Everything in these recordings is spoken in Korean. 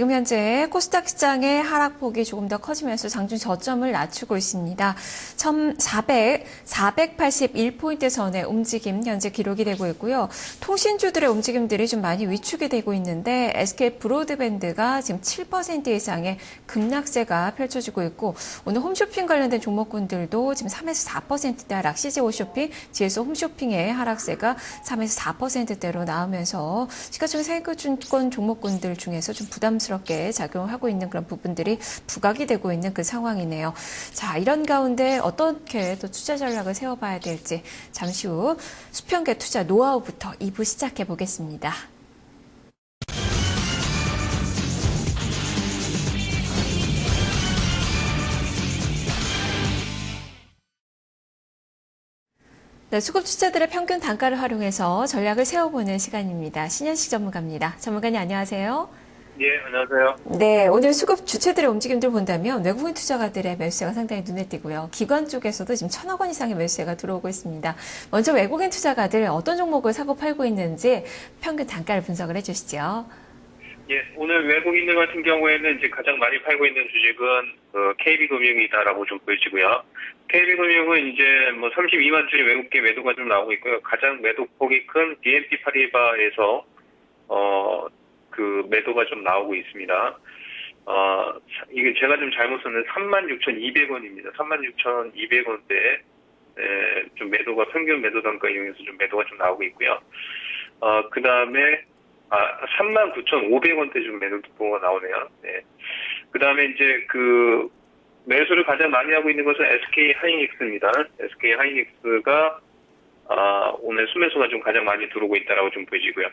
지금 현재 코스닥 시장의 하락폭이 조금 더 커지면서 장중 저점을 낮추고 있습니다. 481포인트 선의 움직임 현재 기록이 되고 있고요. 통신주들의 움직임들이 좀 많이 위축이 되고 있는데 SK 브로드밴드가 지금 7% 이상의 급락세가 펼쳐지고 있고 오늘 홈쇼핑 관련된 종목군들도 지금 3에서 4%대 하락, CJ 홈쇼핑, GS 홈쇼핑의 하락세가 3에서 4%대로 나오면서 시가총액 상위권 종목군들 중에서 좀 부담스럽게 작용하고 있는 그런 부분들이 부각이 되고 있는 그 상황이네요. 자, 이런 가운데 어떻게 또 투자 전략을 세워봐야 될지 잠시 후 수평계 투자 노하우부터 2부 시작해 보겠습니다. 네, 수급 투자들의 평균 단가를 활용해서 전략을 세워보는 시간입니다. 신현식 전문가입니다. 전문가님 안녕하세요. 예, 안녕하세요. 네, 오늘 수급 주체들의 움직임들 본다면 외국인 투자가들의 매수세가 상당히 눈에 띄고요. 기관 쪽에서도 지금 1,000억 원 이상의 매수세가 들어오고 있습니다. 먼저 외국인 투자가들 어떤 종목을 사고 팔고 있는지 평균 단가를 분석을 해주시죠. 예, 오늘 외국인들 같은 경우에는 이제 가장 많이 팔고 있는 주식은 KB금융이다라고 좀 보여지고요. KB금융은 이제 뭐 32만 주의 외국계 매도가 좀 나오고 있고요. 가장 매도폭이 큰 BNP 파리바에서 그 매도가 좀 나오고 있습니다. 이게 제가 좀 잘못 썼는데 36,200원입니다. 36,200원대에 좀 매도가 평균 매도 단가 이용해서 좀 매도가 좀 나오고 있고요. 그 다음에 39,500원대 좀 매도가 나오네요. 네. 그 다음에 이제 그 매수를 가장 많이 하고 있는 것은 SK 하이닉스입니다. SK 하이닉스가 오늘 수매수가 좀 가장 많이 들어오고 있다라고 좀 보여지고요.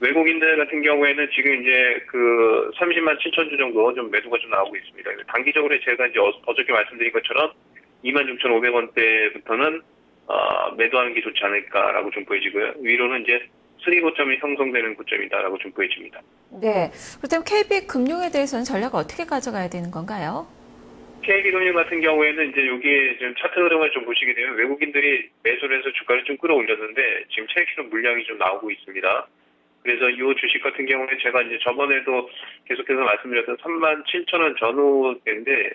외국인들 같은 경우에는 지금 이제 그 30만 7천 주 정도 좀 매도가 좀 나오고 있습니다. 단기적으로 제가 이제 어저께 말씀드린 것처럼 26,500원대부터는 매도하는 게 좋지 않을까라고 좀 보여지고요. 위로는 이제 수리 고점이 형성되는 고점이다라고 좀 보여집니다. 네. 그렇다면 KB금융에 대해서는 전략을 어떻게 가져가야 되는 건가요? KB금융 같은 경우에는 이제 여기에 지금 차트 흐름을 좀 보시게 되면 외국인들이 매수를 해서 주가를 좀 끌어올렸는데 지금 차익실현 물량이 좀 나오고 있습니다. 그래서 이 주식 같은 경우에 제가 이제 저번에도 계속해서 말씀드렸던 37,000원 전후인데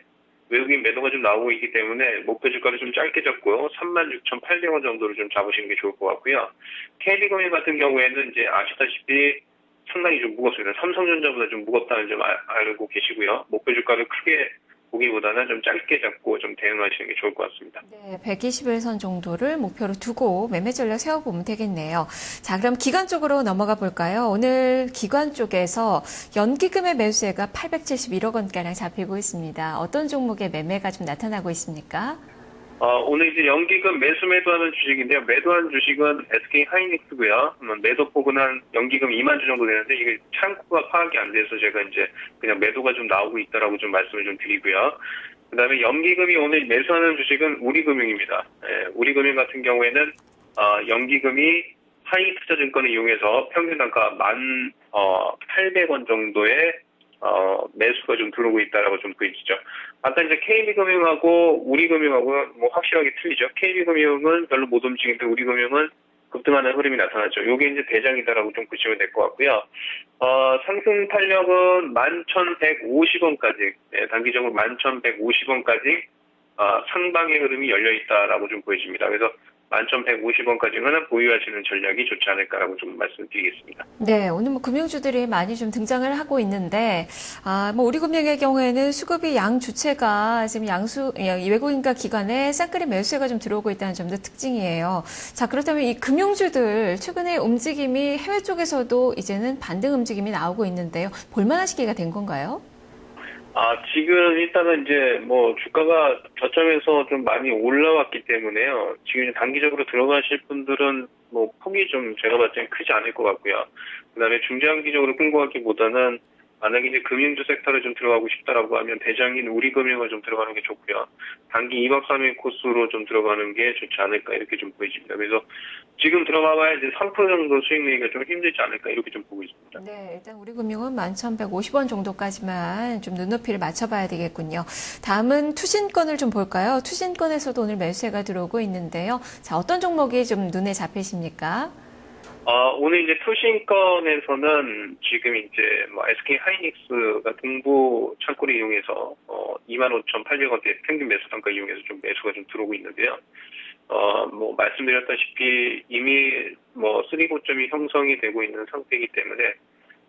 외국인 매도가 좀 나오고 있기 때문에 목표 주가를 좀 짧게 잡고요. 36,800원 정도를 좀 잡으시는 게 좋을 것 같고요. KB금융 같은 경우에는 이제 아시다시피 상당히 좀 무겁습니다. 삼성전자보다 좀 무겁다는 점 알고 계시고요. 목표 주가를 크게 보기보다는 좀 짧게 잡고 좀 대응하시는 게 좋을 것 같습니다. 네, 121선 정도를 목표로 두고 매매 전략 세워보면 되겠네요. 자, 그럼 기관 쪽으로 넘어가 볼까요? 오늘 기관 쪽에서 연기금의 매수세가 871억 원가량 잡히고 있습니다. 어떤 종목의 매매가 좀 나타나고 있습니까? 오늘 이제 연기금 매도하는 주식인데요. 매도한 주식은 SK 하이닉스고요. 매도폭은 한 연기금 2만 주 정도 되는데 이게 창구가 파악이 안 돼서 제가 이제 그냥 매도가 좀 나오고 있다라고 좀 말씀을 좀 드리고요. 그다음에 연기금이 오늘 매수하는 주식은 우리금융입니다. 우리금융 같은 경우에는 연기금이 하이투자증권을 이용해서 평균 단가 1,800원 정도의 매수가 좀 들어오고 있다라고 좀 보이시죠. 아까 이제 KB금융하고 우리금융하고 뭐 확실하게 틀리죠. KB금융은 별로 못 움직이는데 우리금융은 급등하는 흐름이 나타났죠. 요게 이제 대장이다라고 좀 보시면 될 것 같고요. 상승 탄력은 11,150원까지, 단기적으로 11,150원까지, 상방의 흐름이 열려 있다라고 좀 보여집니다. 그래서 11,150원까지는 보유하시는 전략이 좋지 않을까라고 좀 말씀드리겠습니다. 네, 오늘 뭐 금융주들이 많이 좀 등장을 하고 있는데, 뭐 우리금융의 경우에는 수급이 양 주체가 지금 외국인과 기관에 쌍끌이 매수세가 좀 들어오고 있다는 점도 특징이에요. 자, 그렇다면 이 금융주들 최근에 움직임이 해외 쪽에서도 이제는 반등 움직임이 나오고 있는데요. 볼만한 시기가 된 건가요? 지금 일단은 이제 뭐 주가가 저점에서 좀 많이 올라왔기 때문에요. 지금 단기적으로 들어가실 분들은 뭐 폭이 좀 제가 봤을 땐 크지 않을 것 같고요. 그다음에 중장기적으로 끌고 가기보다는 만약에 이제 금융주 섹터를 좀 들어가고 싶다라고 하면 대장인 우리금융을 좀 들어가는 게 좋고요. 단기 2박 3일 코스로 좀 들어가는 게 좋지 않을까 이렇게 좀 보여집니다. 그래서 지금 들어가봐야 이제 3% 정도 수익 내기가 좀 힘들지 않을까 이렇게 좀 보고 있습니다. 네, 일단 우리금융은 11,150원 정도까지만 좀 눈높이를 맞춰봐야 되겠군요. 다음은 투신권을 좀 볼까요? 투신권에서도 오늘 매수세가 들어오고 있는데요. 자, 어떤 종목이 좀 눈에 잡히십니까? 오늘 이제 투신권에서는 지금 이제 뭐 SK 하이닉스가 동부 창고를 이용해서 25,800원대 평균 매수 단가 이용해서 좀 매수가 좀 들어오고 있는데요. 뭐 말씀드렸다시피 이미 뭐 3고점이 형성이 되고 있는 상태이기 때문에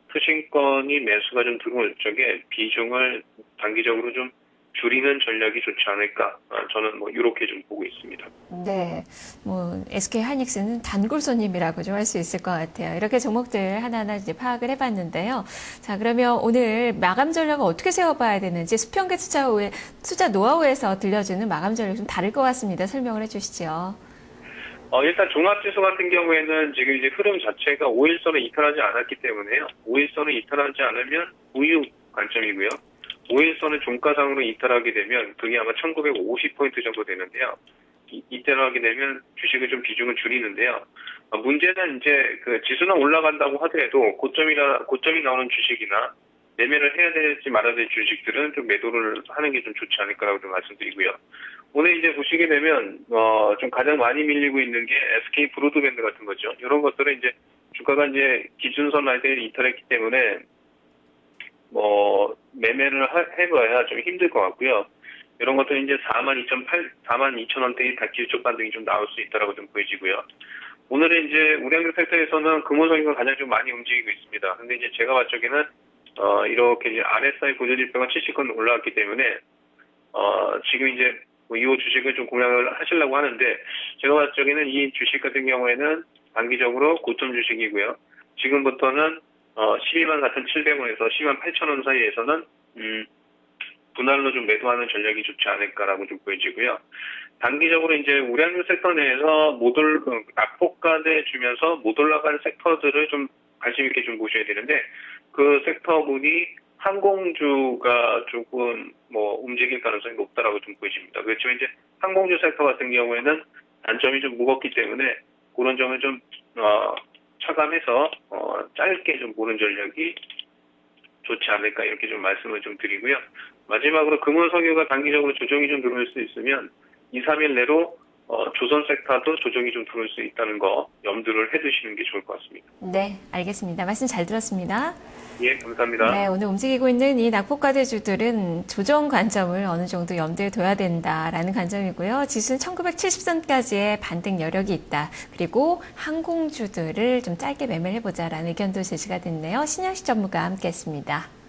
투신권이 매수가 좀 들어올 적에 비중을 단기적으로 좀 줄이는 전략이 좋지 않을까. 저는 뭐 이렇게 좀 보고 있습니다. 네, 뭐 SK 하이닉스는 단골 손님이라고 좀 할 수 있을 것 같아요. 이렇게 종목들 하나하나 이제 파악을 해봤는데요. 자, 그러면 오늘 마감 전략을 어떻게 세워봐야 되는지 수평계 투자 노하우에서 들려주는 마감 전략이 좀 다를 것 같습니다. 설명을 해주시죠. 일단 종합지수 같은 경우에는 지금 이제 흐름 자체가 5일선을 이탈하지 않았기 때문에요. 5일선을 이탈하지 않으면 우유 관점이고요. 5일선을 종가상으로 이탈하게 되면 그게 아마 1950포인트 정도 되는데요. 이탈하게 되면 주식을 좀 비중을 줄이는데요. 문제는 이제 그 지수는 올라간다고 하더라도 고점이 나오는 주식이나 매매를 해야 될지 말아야 될 주식들은 좀 매도를 하는 게 좀 좋지 않을까라고 좀 말씀드리고요. 오늘 이제 보시게 되면 좀 가장 많이 밀리고 있는 게 SK 브로드밴드 같은 거죠. 이런 것들은 이제 주가가 이제 기준선 라인을 이탈했기 때문에 매매를 해봐야 좀 힘들 것 같고요. 이런 것들은 이제 42,000원대의 기술적 반등이 좀 나올 수 있다라고 좀 보여지고요. 오늘은 이제 우량주 섹터에서는 금호성이가 가장 좀 많이 움직이고 있습니다. 근데 이제 제가 봤을 적에는, 이렇게 이제 RSI 고조지표가 70건 올라왔기 때문에, 지금 이제 이 주식을 좀 공략을 하시려고 하는데, 제가 봤을 적에는 이 주식 같은 경우에는 단기적으로 고점 주식이고요. 지금부터는 124,700원에서 128,000원 사이에서는 분할로 좀 매도하는 전략이 좋지 않을까라고 좀 보여지고요. 단기적으로 이제 우량주 섹터 내에서 낙폭가대 주면서 못 올라가는 섹터들을 좀 관심 있게 좀 보셔야 되는데, 그 섹터군이 항공주가 조금 움직일 가능성이 높다라고 좀 보여집니다. 그렇지만 이제 항공주 섹터 같은 경우에는 단점이 좀 무겁기 때문에 그런 점을 좀 차감해서 짧게 좀 보는 전략이 좋지 않을까 이렇게 좀 말씀을 좀 드리고요. 마지막으로 금호석유가 단기적으로 조정이 좀 들어올 수 있으면 2, 3일 내로 조선 섹터도 조정이 좀 들어올 수 있다는 거 염두를 해두시는 게 좋을 것 같습니다. 네, 알겠습니다. 말씀 잘 들었습니다. 예, 감사합니다. 네, 오늘 움직이고 있는 이 낙폭과대주들은 조정 관점을 어느 정도 염두에 둬야 된다라는 관점이고요. 지수는 1970선까지의 반등 여력이 있다. 그리고 항공주들을 좀 짧게 매매를 해보자라는 의견도 제시가 됐네요. 신영식 전무가 함께했습니다.